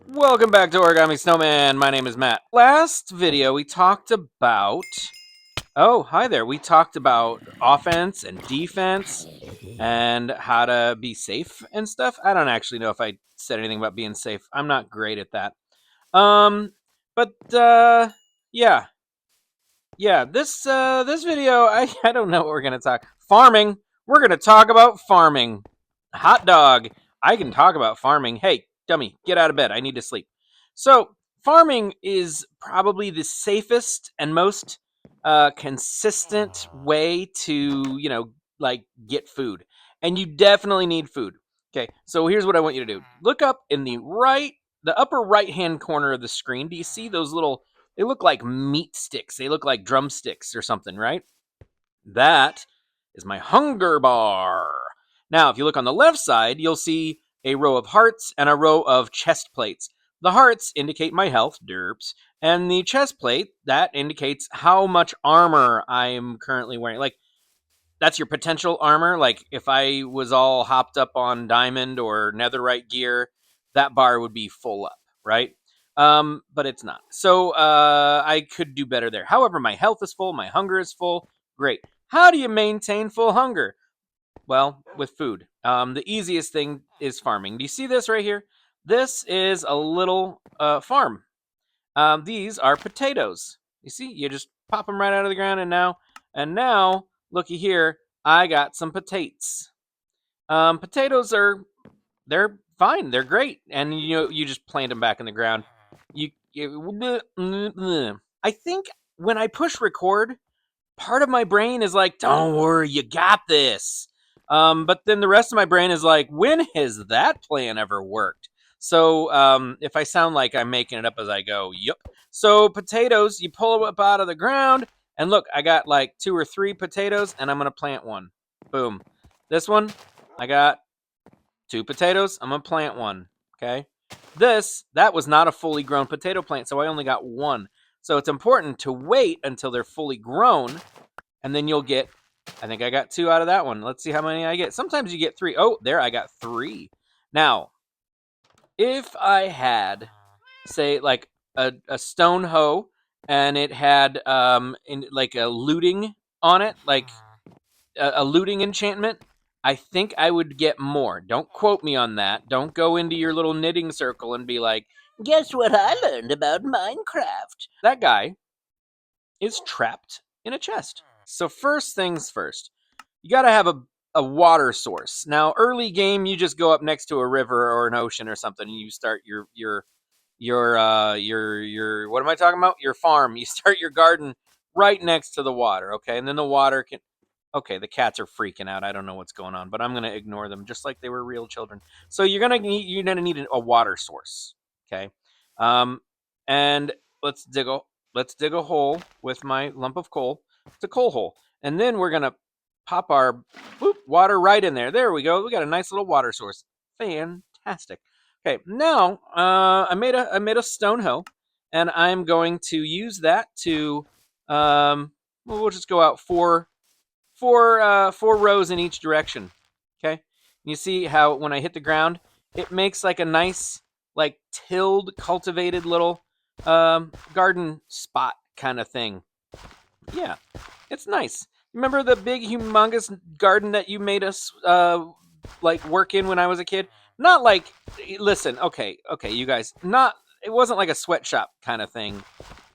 Welcome back to Origami Snowman. My name is Matt. Last video we talked about... Oh, hi there. We talked about offense and defense and how to be safe and stuff. I don't actually know if I said anything about being safe. I'm not great at that. Um, but yeah. This video, I don't know what we're gonna talk. Farming. We're gonna talk about farming. Hot dog. I can talk about farming. Hey, dummy, get out of bed. I need to sleep. So farming is probably the safest and most consistent way to like get food, and you definitely need food. Okay, so here's what I want you to do. Look up in the upper right hand corner of the screen. Do you see those little? They look like meat sticks. They look like drumsticks or something, right? That is my hunger bar. Now, if you look on the left side, you'll see a row of hearts and a row of chest plates. The hearts indicate my health, derps, and the chest plate, that indicates how much armor I am currently wearing. Like, that's your potential armor. Like, if I was all hopped up on diamond or netherite gear, that bar would be full up, right? But it's not. So I could do better there. However, my health is full, my hunger is full. Great. How do you maintain full hunger? Well, with food. The easiest thing is farming. Do you see this right here? This is a little farm. These are potatoes. You see, you just pop them right out of the ground, and now, looky here, I got some potatoes. Potatoes they're fine, they're great, and you just plant them back in the ground. I think when I push record, part of my brain is like, "Don't worry, you got this." But then the rest of my brain is like, "When has that plan ever worked?" So if I sound like I'm making it up as I go, yep. So potatoes, you pull them up out of the ground, and look, I got like 2 or 3 potatoes, and I'm gonna plant one. Boom. This one, I got 2 potatoes. I'm gonna plant one. Okay. That was not a fully grown potato plant, so I only got one. So it's important to wait until they're fully grown, and then you'll get. I think I got 2 out of that one. Let's see how many I get. Sometimes you get 3. Oh, there I got 3. Now, if I had, say, like a stone hoe, and it had like a looting on it, like a looting enchantment, I think I would get more. Don't quote me on that. Don't go into your little knitting circle and be like, "Guess what I learned about Minecraft?" That guy is trapped in a chest. So first things first, you got to have a water source. Now, early game, you just go up next to a river or an ocean or something, and you start your what am I talking about? Your farm. You start your garden right next to the water, okay? And then the water can. Okay, the cats are freaking out. I don't know what's going on, but I'm gonna ignore them, just like they were real children. So you're gonna need a water source, okay? Um, and let's dig a let's dig a hole with my lump of coal. It's a coal hole, and then we're gonna pop our water right in there. There we go. We got a nice little water source. Fantastic. Okay, now I made a stone hoe, and I'm going to use that to well, we'll just go out four rows in each direction. Okay, you see how when I hit the ground, it makes like a nice, like tilled, cultivated little garden spot kind of thing. Yeah, it's nice. Remember the big, humongous garden that you made us like work in when I was a kid? Not like, listen, okay, you guys, not. It wasn't like a sweatshop kind of thing.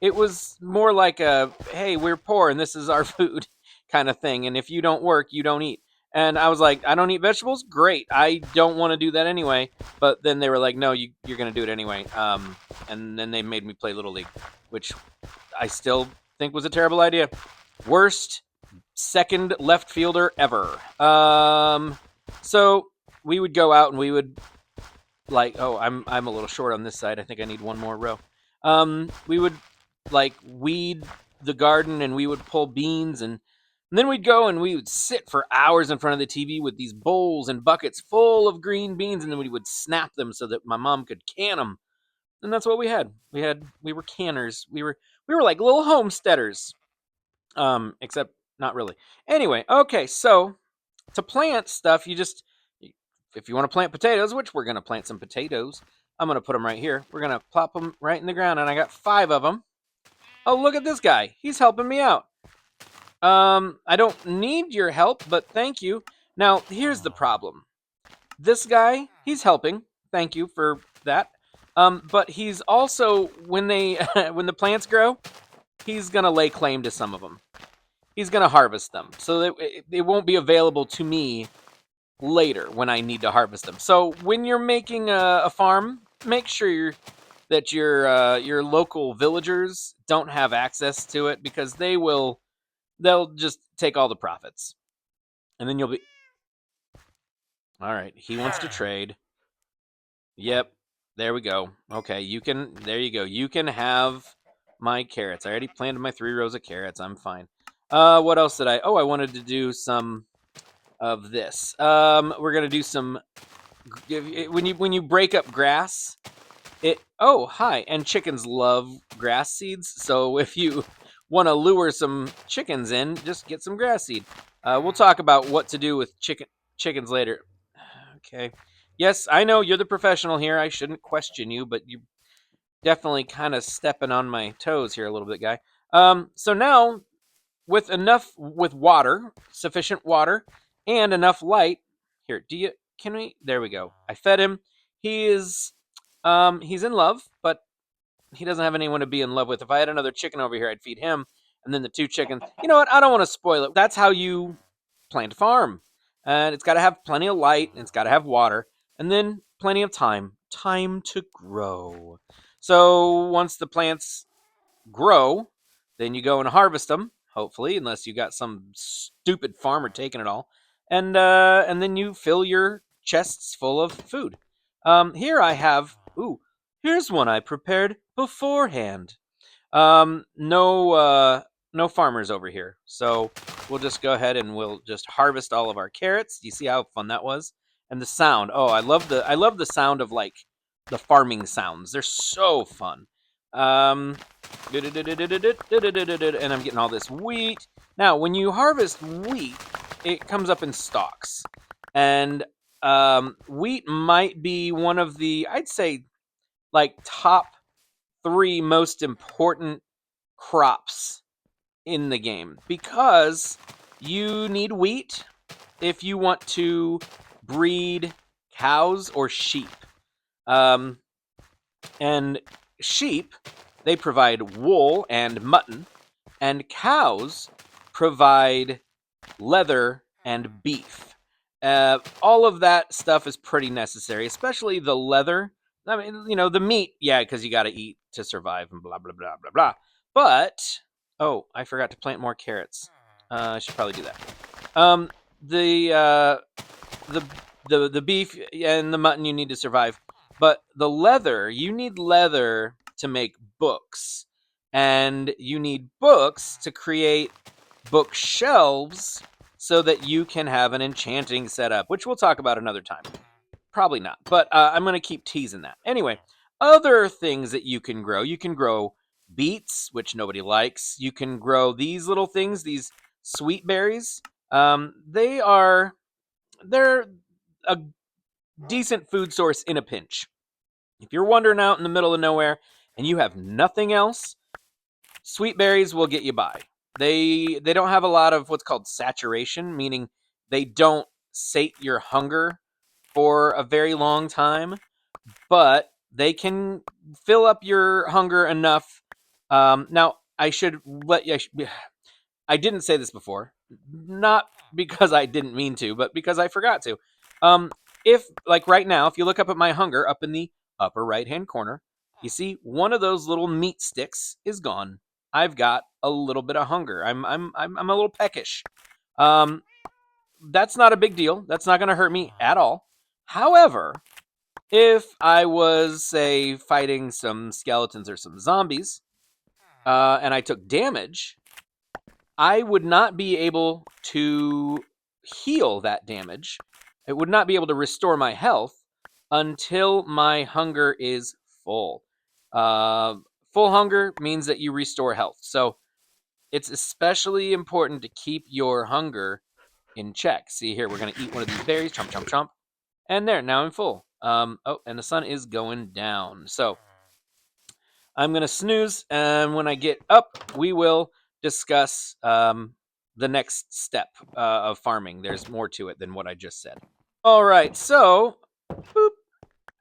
It was more like a, hey, we're poor and this is our food kind of thing. And if you don't work, you don't eat. And I was like, I don't eat vegetables? Great. I don't want to do that anyway. But then they were like, no, you're going to do it anyway. And then they made me play Little League, which I still think was a terrible idea. Worst second left fielder ever. So we would go out and we would like, oh, I'm a little short on this side. I think I need one more row. We would like weed the garden, and we would pull beans, and then we'd go and we would sit for hours in front of the TV with these bowls and buckets full of green beans, and then we would snap them so that my mom could can them. And that's what we had. We were canners. We were like little homesteaders. Except not really. Anyway, okay, so to plant stuff, you just if you want to plant potatoes, which we're gonna plant some potatoes, I'm going to put them right here. We're going to plop them right in the ground, and I got 5 of them. Oh, look at this guy. He's helping me out. I don't need your help, but thank you. Now, here's the problem. This guy, he's helping. Thank you for that. But he's also, when they when the plants grow, he's gonna lay claim to some of them. He's gonna harvest them, so that it won't be available to me later when I need to harvest them. So when you're making a farm, make sure that your local villagers don't have access to it, because they'll just take all the profits, and then you'll be all right. He wants to trade. Yep. There we go. Okay, there you go. You can have my carrots. I already planted my 3 rows of carrots. I'm fine. What else did I? Oh, I wanted to do some of this. We're gonna do some. When you break up grass, oh, hi. And chickens love grass seeds. So if you want to lure some chickens in, just get some grass seed. We'll talk about what to do with chickens later. Okay. Yes, I know you're the professional here. I shouldn't question you, but you're definitely kind of stepping on my toes here a little bit, guy. So now with water, sufficient water, and enough light. Here, can we? There we go. I fed him. He is, he's in love, but he doesn't have anyone to be in love with. If I had another chicken over here, I'd feed him, and then the 2 chickens. You know what? I don't want to spoil it. That's how you plant a farm, and it's got to have plenty of light, and it's got to have water, and then plenty of time to grow. So once the plants grow, then you go and harvest them, hopefully, unless you got some stupid farmer taking it all, and then you fill your chests full of food. Here I have. Ooh, here's one I prepared beforehand. No farmers over here, so we'll just go ahead and we'll just harvest all of our carrots. Do you see how fun that was? And the sound. Oh, I love the sound of like the farming sounds. They're so fun. And I'm getting all this wheat. Now, when you harvest wheat, it comes up in stalks, and wheat might be one of the, I'd say, like top 3 most important crops in the game, because you need wheat if you want to breed cows or sheep. And sheep, they provide wool and mutton, and cows provide leather and beef. All of that stuff is pretty necessary, especially the leather. I mean, the meat, yeah, because you got to eat to survive and blah, blah, blah, blah, blah. But, oh, I forgot to plant more carrots. I should probably do that. The, uh, the beef and the mutton you need to survive. But the leather, you need leather to make books. And you need books to create bookshelves so that you can have an enchanting setup, which we'll talk about another time. Probably not, but I'm going to keep teasing that. Anyway, other things that you can grow beets, which nobody likes. You can grow these little things, these sweet berries. They're a decent food source in a pinch. If you're wandering out in the middle of nowhere and you have nothing else, sweet berries will get you by. They don't have a lot of what's called saturation, meaning they don't sate your hunger for a very long time, but they can fill up your hunger enough. Now, I didn't say this before, not because I didn't mean to, but because I forgot to. If, like right now, if you look up at my hunger up in the upper right hand corner, you see one of those little meat sticks is gone. I've got a little bit of hunger. I'm a little peckish. Um, that's not a big deal. That's not going to hurt me at all. However, if I was, say, fighting some skeletons or some zombies, and I took damage, I would not be able to heal that damage. It would not be able to restore my health until my hunger is full. Uh, Full hunger means that you restore health. So it's especially important to keep your hunger in check. See here, we're going to eat one of these berries. Chomp, chomp, chomp. And there, now I'm full. Oh, and the sun is going down. So I'm going to snooze, and when I get up, we will discuss the next step of farming. There's more to it than what I just said. All right, so boop.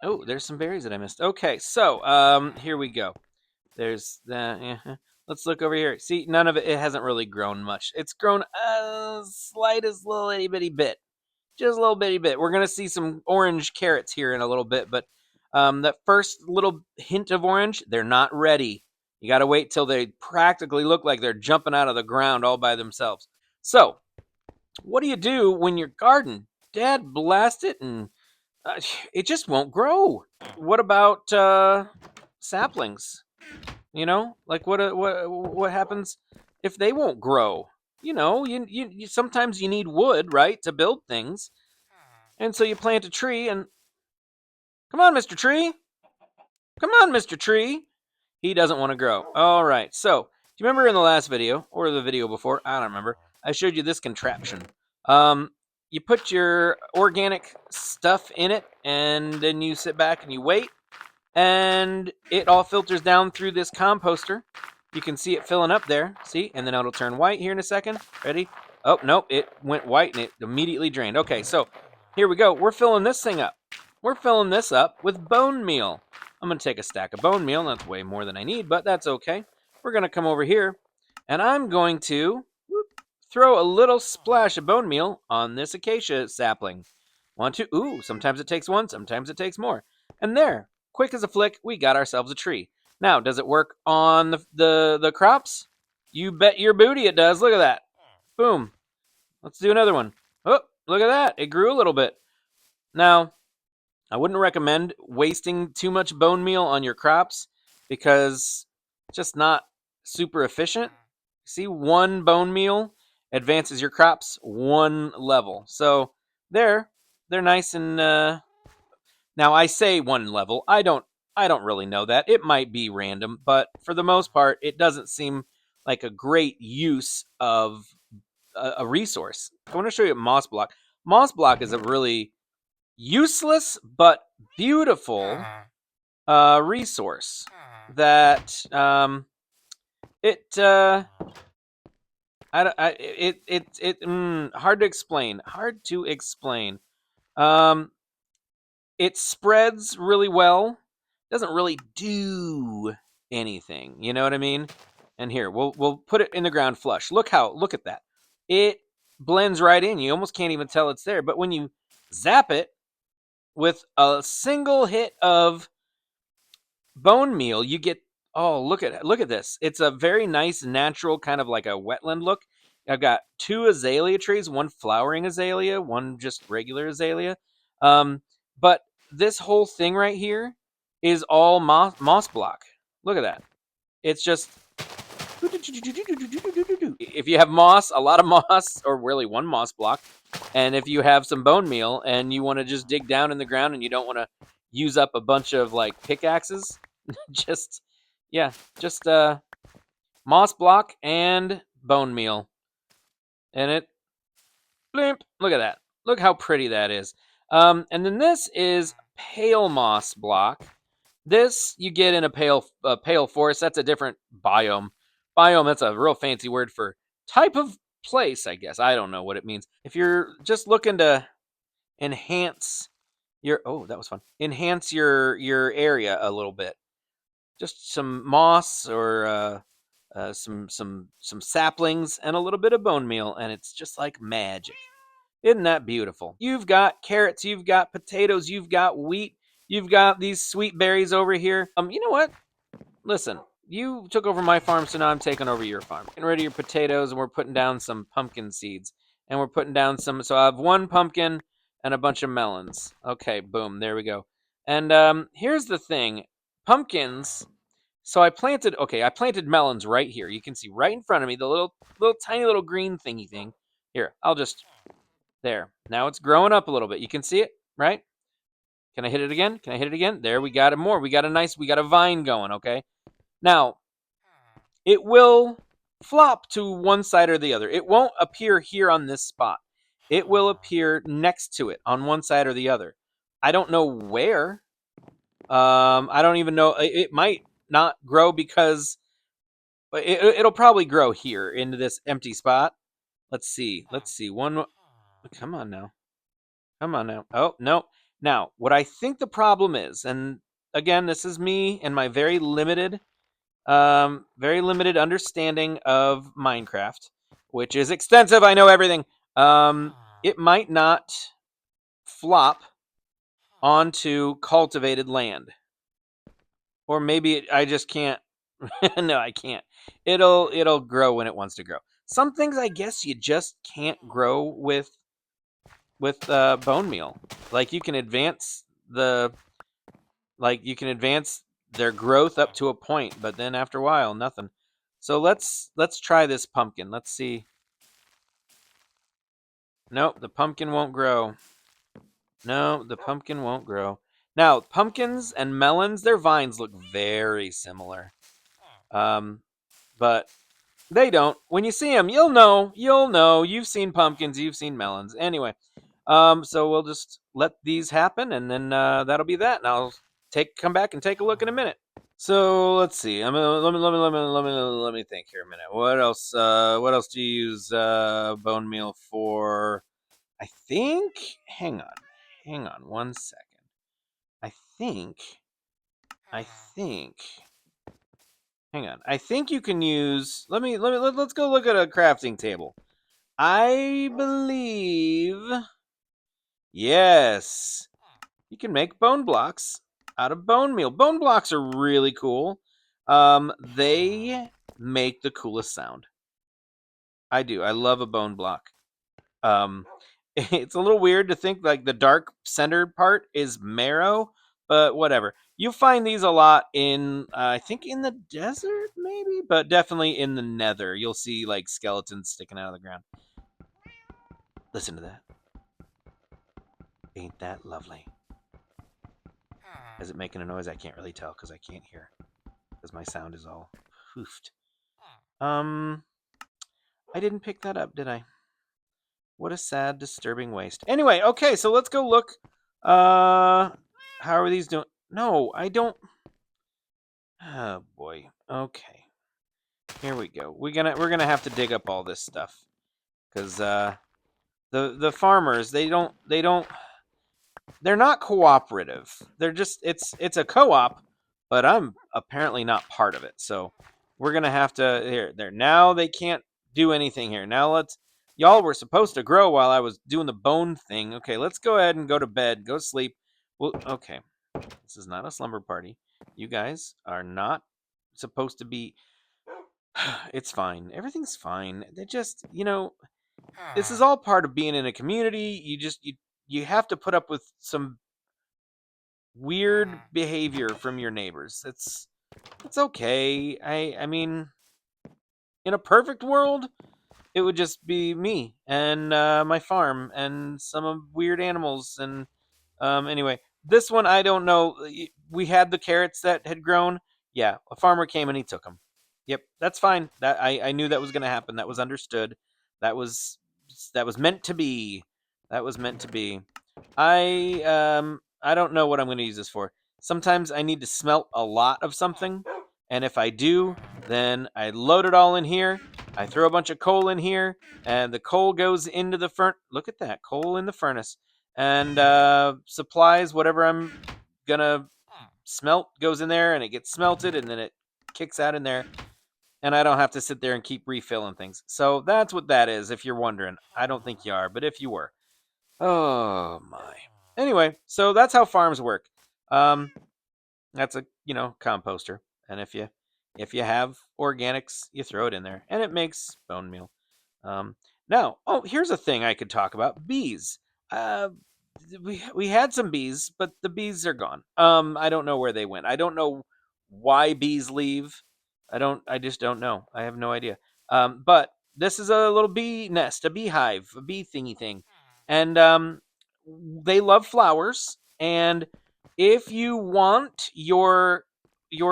Oh, there's some berries that I missed. Okay, so here we go. There's that. Yeah. Let's look over here. See, none of it. It hasn't really grown much. It's grown a slightest little itty bitty bit, just a little bitty bit. We're gonna see some orange carrots here in a little bit, but that first little hint of orange, they're not ready. You got to wait till they practically look like they're jumping out of the ground all by themselves. So, what do you do when your garden, Dad, blast it and it just won't grow? What about saplings? You know, like what happens if they won't grow? You know, you sometimes you need wood, right, to build things, and so you plant a tree. And come on, Mr. Tree, come on, Mr. Tree. He doesn't want to grow. All right. So, do you remember in the last video or the video before? I don't remember. I showed you this contraption. Um, you put your organic stuff in it, and then you sit back and you wait, and it all filters down through this composter. You can see it filling up there. See? And then it'll turn white here in a second. Ready? Oh, nope. It went white and it immediately drained. Okay, so here we go. We're filling this thing up. We're filling this up with bone meal. I'm going to take a stack of bone meal. That's way more than I need, but that's okay. We're going to come over here, and I'm going to throw a little splash of bone meal on this acacia sapling. 1, 2. Ooh, sometimes it takes one, sometimes it takes more. And there, quick as a flick, we got ourselves a tree. Now, does it work on the crops? You bet your booty it does. Look at that. Boom. Let's do another one. Oh, look at that. It grew a little bit. Now, I wouldn't recommend wasting too much bone meal on your crops because it's just not super efficient. See, one bone meal advances your crops one level. So there, they're nice and now I say one level. I don't really know that. It might be random, but for the most part, it doesn't seem like a great use of a resource. I want to show you moss block. Moss block is a really useless but beautiful resource that it hard to explain. Hard to explain. Um, it spreads really well. Doesn't really do anything. You know what I mean? And here we'll put it in the ground flush. Look at that. It blends right in. You almost can't even tell it's there. But when you zap it with a single hit of bone meal, you get look at this. It's a very nice natural kind of like a wetland look. I've got 2 azalea trees, one flowering azalea, one just regular azalea. But this whole thing right here is all moss block. Look at that. It's just if you have moss, a lot of moss, or really one moss block, and if you have some bone meal and you want to just dig down in the ground and you don't want to use up a bunch of like pickaxes, just yeah, just moss block and bone meal, and it blimp. Look at that. Look how pretty that is. And then this is pale moss block. This you get in a pale forest. That's a different biome. Biome. That's a real fancy word for type of place, I guess. I don't know what it means. If you're just looking to enhance your that was fun. Enhance your area a little bit. Just some moss or some saplings and a little bit of bone meal, and it's just like magic. Isn't that beautiful? You've got carrots, you've got potatoes, you've got wheat, you've got these sweet berries over here. You know what? Listen, you took over my farm, so now I'm taking over your farm. Getting rid of your potatoes, and we're putting down some pumpkin seeds. And we're putting down some, so I have 1 pumpkin and a bunch of melons. Okay, boom, there we go. And here's the thing. Pumpkins, so I planted melons right here. You can see right in front of me, the little tiny little green thingy thing. Here, I'll just there. Now it's growing up a little bit. You can see it, right? Can I hit it again? Can I hit it again? There, we got it more. We got a vine going, okay? Now, it will flop to one side or the other. It won't appear here on this spot. It will appear next to it on one side or the other. I don't know where. I don't even know. It might not grow because it'll probably grow here into this empty spot. Let's see. Let's see. Come on now. Come on now. Oh, no. Now, what I think the problem is, and again, this is me and my very limited understanding of Minecraft, which is extensive. I know everything. It might not flop onto cultivated land, or maybe I just can't. No, I can't. It'll grow when it wants to grow. Some things I guess you just can't grow with bone meal. Like the you can advance their growth up to a point, but then after a while, nothing. So let's try this pumpkin. Let's see. Nope, the pumpkin won't grow. No, the pumpkin won't grow. Now, pumpkins and melons, their vines look very similar. Um, but they don't. When you see them, you'll know. You'll know. You've seen pumpkins, you've seen melons. Anyway, so we'll just let these happen, and then that'll be that. And I'll come back and take a look in a minute. So let's see. Let me think here a minute. What else? What else do you use bone meal for? I think. Hang on 1 second. I think. I think. Hang on. I think you can use. Let's go look at a crafting table. I believe. Yes, you can make bone blocks out of bone meal. Bone blocks are really cool. They make the coolest sound. I do. I love a bone block. Um, it's a little weird to think like the dark centered part is marrow, but whatever. You'll find these a lot in, I think, in the desert, maybe, but definitely in the nether. You'll see like skeletons sticking out of the ground. Listen to that. Ain't that lovely? Is it making a noise? I can't really tell because I can't hear. Because my sound is all hoofed. I didn't pick that up, did I? What a sad, disturbing waste. Anyway, okay, so let's go look. How are these doing? No, I don't. Oh boy. Okay. Here we go. We're gonna have to dig up all this stuff because the farmers they're not cooperative. They're just it's a co-op, but I'm apparently not part of it. So we're gonna have to here there now they can't do anything here. Now y'all were supposed to grow while I was doing the bone thing. Okay, let's go ahead and go to bed. Go sleep. Well, okay. This is not a slumber party. You guys are not supposed to be. It's fine. Everything's fine. They just, this is all part of being in a community. You have to put up with some weird behavior from your neighbors. It's okay. I mean, in a perfect world, it would just be me and my farm and some weird animals. And anyway, this one I don't know. We had the carrots that had grown. Yeah, a farmer came and he took them. Yep, that's fine. That I knew that was going to happen. That was understood. That was that was meant to be. That was meant to be. I don't know what I'm going to use this for. Sometimes I need to smelt a lot of something, and if I do, then I load it all in here. I throw a bunch of coal in here, and the coal goes into the furnace. Look at that coal in the furnace, and supplies whatever I'm gonna smelt goes in there, and it gets smelted, and then it kicks out in there, and I don't have to sit there and keep refilling things. So that's what that is. If you're wondering, I don't think you are, but if you were. Oh my. Anyway, so that's how farms work. Um, that's a composter, and if you have organics, you throw it in there, and it makes bone meal. Um, Now, oh, here's a thing I could talk about: bees. Uh, we had some bees, but the bees are gone. I don't know where they went. I don't know why bees leave. I just don't know. I have no idea. But this is a little bee nest, a beehive, a bee thingy thing, and they love flowers. And if you want your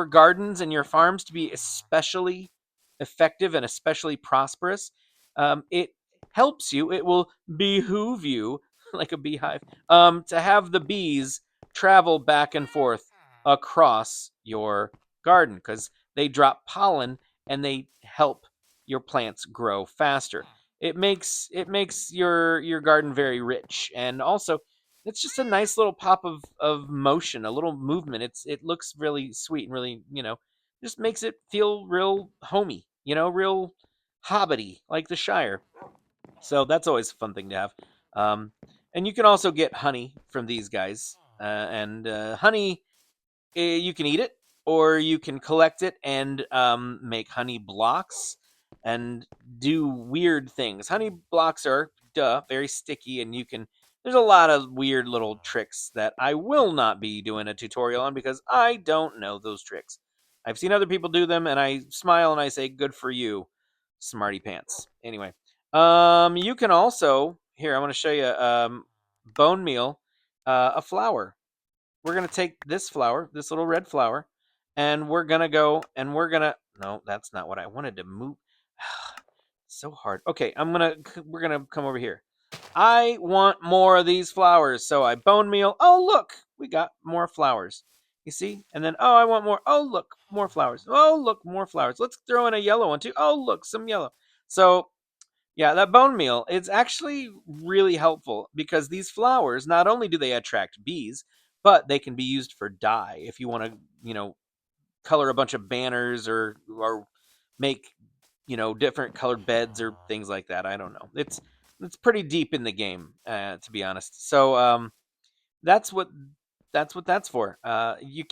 gardens and your farms to be especially effective and especially prosperous, it helps you. It will behoove you like a beehive, to have the bees travel back and forth across your garden because they drop pollen and they help your plants grow faster. It makes your garden very rich, and also it's just a nice little pop of motion, a little movement. It looks really sweet and really, just makes it feel real homey, real hobbity like the Shire. So that's always a fun thing to have. Um, and you can also get honey from these guys. And honey, you can eat it, or you can collect it and make honey blocks and do weird things. Honey blocks are, very sticky, and you can. There's a lot of weird little tricks that I will not be doing a tutorial on because I don't know those tricks. I've seen other people do them, and I smile and I say, "Good for you, smarty pants." Anyway, you can also here. I want to show you bone meal, a flour. We're gonna take this flower, this little red flower, and we're gonna go and we're gonna. No, that's not what I wanted to move. So hard. Okay, we're gonna come over here. I want more of these flowers, so I bone meal. Oh, look, we got more flowers. You see? And then, oh, I want more. Oh, look, more flowers. Oh, look, more flowers. Let's throw in a yellow one too. Oh, look, some yellow. So yeah, that bone meal, it's actually really helpful because these flowers, not only do they attract bees, but they can be used for dye if you want to, color a bunch of banners or make, different colored beds or things like that. I don't know. It's pretty deep in the game, to be honest. So that's what that's for. You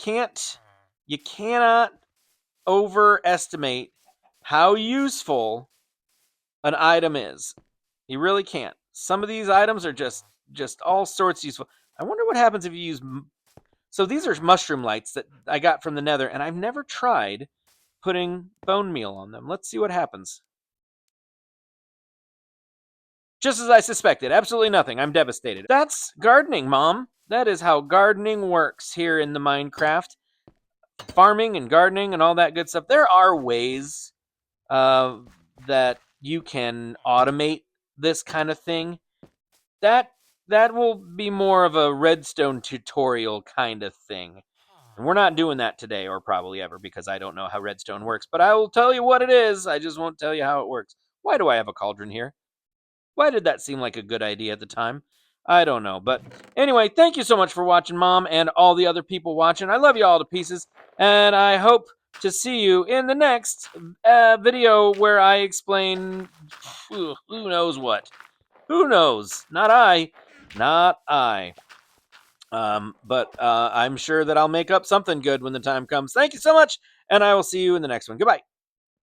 cannot overestimate how useful an item is. You really can't. Some of these items are just all sorts useful. I wonder what happens if you use. So these are mushroom lights that I got from the Nether, and I've never tried putting bone meal on them. Let's see what happens. Just as I suspected, absolutely nothing. I'm devastated. That's gardening, Mom. That is how gardening works here in the Minecraft. Farming and gardening and all that good stuff. There are ways uh, that you can automate this kind of thing. That that will be more of a redstone tutorial kind of thing. And we're not doing that today or probably ever because I don't know how redstone works, but I will tell you what it is. I just won't tell you how it works. Why do I have a cauldron here? Why did that seem like a good idea at the time? I don't know. But anyway, thank you so much for watching, Mom, and all the other people watching. I love you all to pieces, and I hope to see you in the next video where I explain who knows what. Who knows? Not I. Not I. But I'm sure that I'll make up something good when the time comes. Thank you so much, and I will see you in the next one. Goodbye.